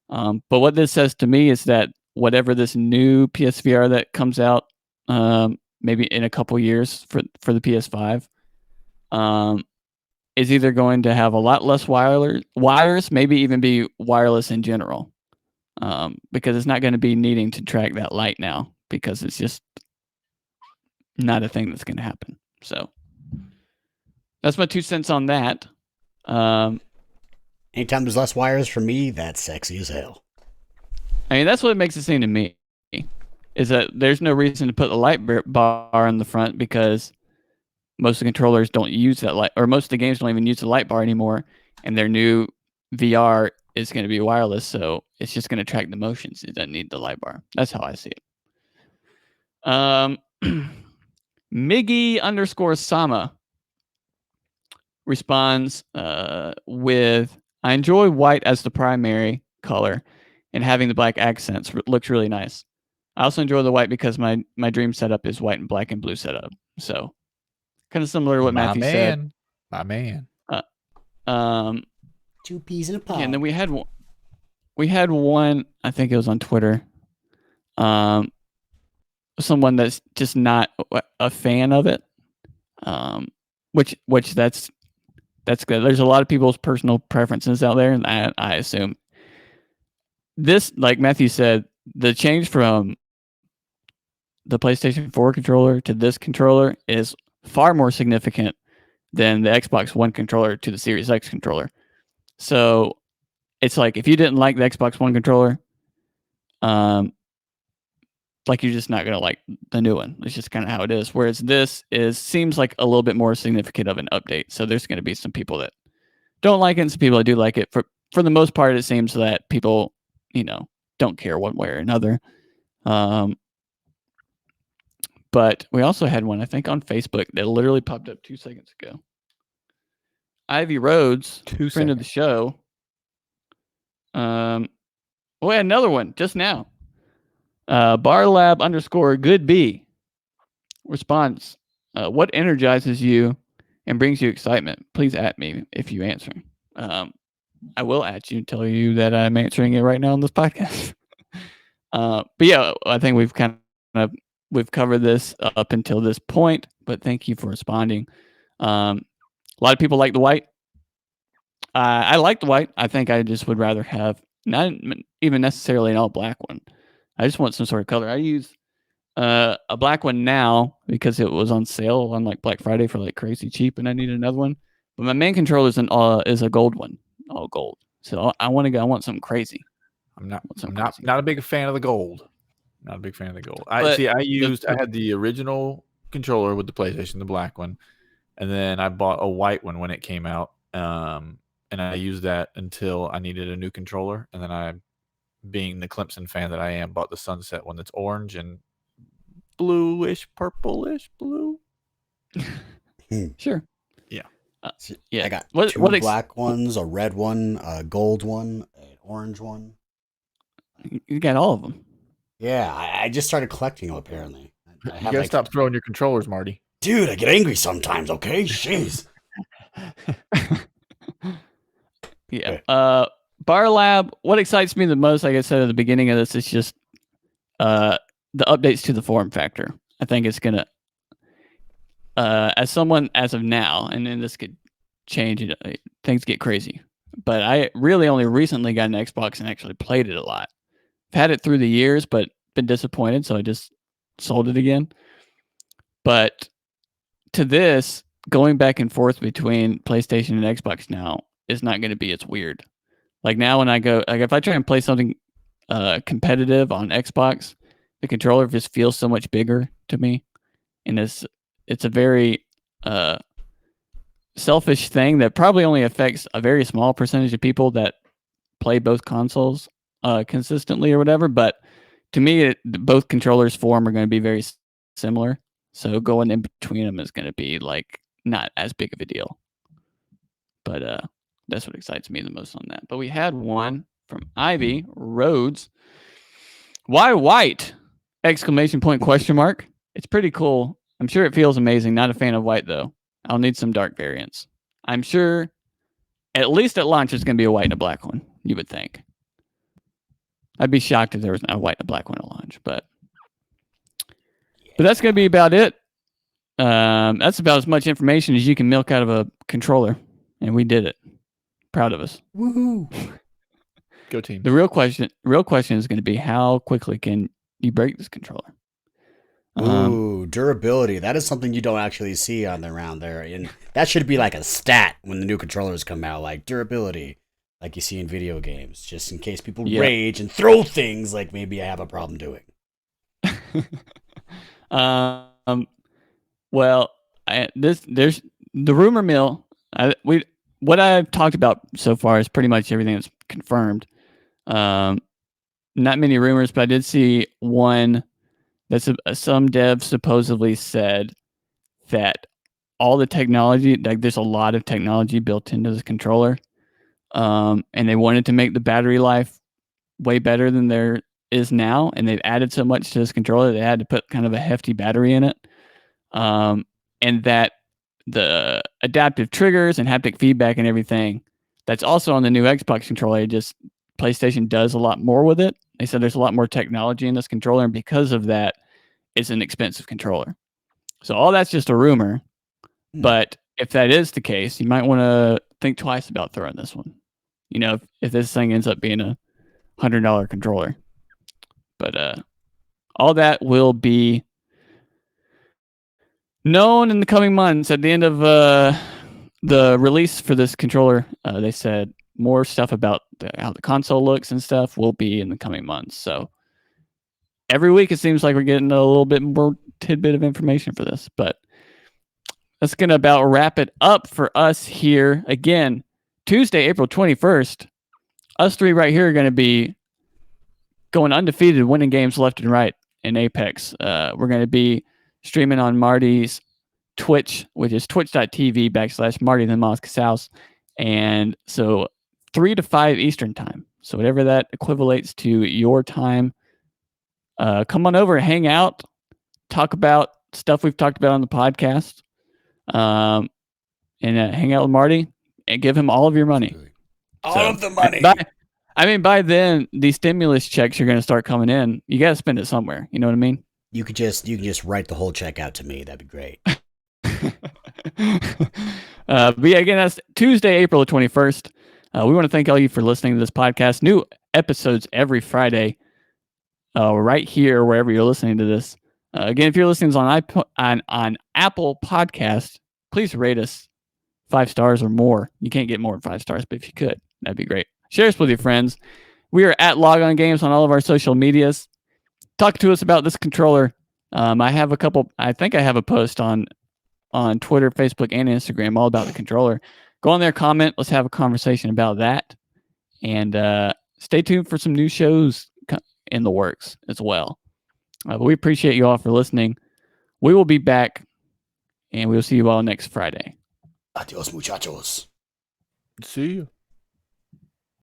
Speaker 1: But what this says to me is that whatever this new PSVR that comes out, maybe in a couple years for the PS5, is either going to have a lot less wires, maybe even be wireless in general, because it's not going to be needing to track that light now, because it's just not a thing that's going to happen. So that's my 2 cents on that.
Speaker 3: Anytime there's less wires for me, that's sexy as hell.
Speaker 1: I mean, that's what makes it seem to me, is that there's no reason to put the light bar in the front, because most of the controllers don't use that light, or most of the games don't even use the light bar anymore, and their new VR is going to be wireless, so it's just going to track the motions. It doesn't need the light bar. That's how I see it. Miggy_Sama responds with, I enjoy white as the primary color, and having the black accents looks really nice. I also enjoy the white because my dream setup is white and black and blue setup. So kind of similar to what Matthew said.
Speaker 2: My man.
Speaker 3: 2 peas in a pod.
Speaker 1: Yeah, and then we had one, I think it was on Twitter, someone that's just not a fan of it, which that's good. There's a lot of people's personal preferences out there, and I assume this, like Matthew said, the change from the PlayStation 4 controller to this controller is far more significant than the Xbox One controller to the Series X controller. So it's like, if you didn't like the Xbox One controller, like, you're just not gonna like the new one. It's just kind of how it is. Whereas this seems like a little bit more significant of an update. So there's going to be some people that don't like it, and some people that do like it. For the most part, it seems that people, don't care one way or another. But we also had one, I think, on Facebook that literally popped up 2 seconds ago. Ivy Rhodes, friend of the show. We had another one just now. Barlab_goodb responds, what energizes you and brings you excitement? Please at me if you answer. I will at you and tell you that I'm answering it right now on this podcast. But yeah, I think we've covered this up until this point, but thank you for responding. A lot of people like the white. I like the white. I think I just would rather have not even necessarily an all black one. I just want some sort of color. I use a black one now because it was on sale on like Black Friday for like crazy cheap, and I need another one. But my main controller is a gold one, all gold. So I want something crazy.
Speaker 2: I'm not a big fan of the gold. Not a big fan of the gold. I had the original controller with the PlayStation, the black one, and then I bought a white one when it came out. And I used that until I needed a new controller, and then I, being the Clemson fan that I am, bought the Sunset one that's orange and bluish, purplish blue.
Speaker 1: Sure.
Speaker 2: Yeah.
Speaker 1: Yeah.
Speaker 3: I got two black ones, a red one, a gold one, an orange one.
Speaker 1: You got all of them.
Speaker 3: Yeah, I just started collecting them, apparently.
Speaker 2: You gotta stop throwing your controllers, Marty.
Speaker 3: Dude, I get angry sometimes, okay? Jeez.
Speaker 1: Yeah. Bar Lab, what excites me the most, like I said at the beginning of this, is just the updates to the form factor. I think it's going to, as someone as of now, and then this could change, things get crazy. But I really only recently got an Xbox and actually played it a lot. I've had it through the years, but been disappointed, so I just sold it again. But to this, going back and forth between PlayStation and Xbox now is not going to be as weird. Like now when I go, like if I try and play something competitive on Xbox, the controller just feels so much bigger to me. And it's a very selfish thing that probably only affects a very small percentage of people that play both consoles consistently or whatever. But to me, both controllers' form are going to be very similar. So going in between them is going to be like not as big of a deal. But that's what excites me the most on that. But we had one from Ivy Rhodes. Why white? Exclamation point, question mark. It's pretty cool. I'm sure it feels amazing. Not a fan of white, though. I'll need some dark variants. I'm sure at least at launch, there's going to be a white and a black one, you would think. I'd be shocked if there was a white and a black one at launch, but that's going to be about it. That's about as much information as you can milk out of a controller, and we did it. Proud of us.
Speaker 3: Woohoo!
Speaker 2: Go team.
Speaker 1: The real question is going to be how quickly can you break this controller?
Speaker 3: Ooh, durability. That is something you don't actually see on the round there, and that should be like a stat when the new controllers come out, like durability, like you see in video games, just in case people rage and throw things like maybe I have a problem doing.
Speaker 1: Well, there's the rumor mill. What I've talked about so far is pretty much everything that's confirmed. Not many rumors, but I did see one that some devs supposedly said that all the technology, like there's a lot of technology built into this controller, and they wanted to make the battery life way better than there is now, and they've added so much to this controller they had to put kind of a hefty battery in it, and that the adaptive triggers and haptic feedback and everything that's also on the new Xbox controller, just PlayStation does a lot more with it. They said there's a lot more technology in this controller, and because of that, it's an expensive controller. So all that's just a rumor, but if that is the case, you might want to think twice about throwing this one. You know, if this thing ends up being a $100 controller. But all that will be known in the coming months. At the end of the release for this controller, they said more stuff about how the console looks and stuff will be in the coming months. So every week it seems like we're getting a little bit more tidbit of information for this. But that's going to about wrap it up for us here. Again, Tuesday, April 21st, us three right here are going to be going undefeated, winning games left and right in Apex. We're going to be streaming on Marty's Twitch, which is twitch.tv/Marty the Moth Casaus. And so 3 to 5 Eastern time. So whatever that equivalates to your time, come on over, hang out, talk about stuff we've talked about on the podcast, and hang out with Marty and give him all of your money.
Speaker 3: All of the money.
Speaker 1: By then, these stimulus checks are going to start coming in. You got to spend it somewhere. You know what I mean?
Speaker 3: You can just write the whole check out to me. That'd be great.
Speaker 1: But yeah, again, that's Tuesday, April 21st. We want to thank all you for listening to this podcast. New episodes every Friday, right here, wherever you're listening to this. Again, if you're listening on Apple Podcast, please rate us 5 stars or more. You can't get more than 5 stars, but if you could, that'd be great. Share us with your friends. We are at Log On Games on all of our social medias. Talk to us about this controller. I think I have a post on Twitter, Facebook, and Instagram all about the controller. Go on there, comment. Let's have a conversation about that. And stay tuned for some new shows in the works as well. But we appreciate you all for listening. We will be back, and we will see you all next Friday.
Speaker 3: Adios, muchachos.
Speaker 2: See you.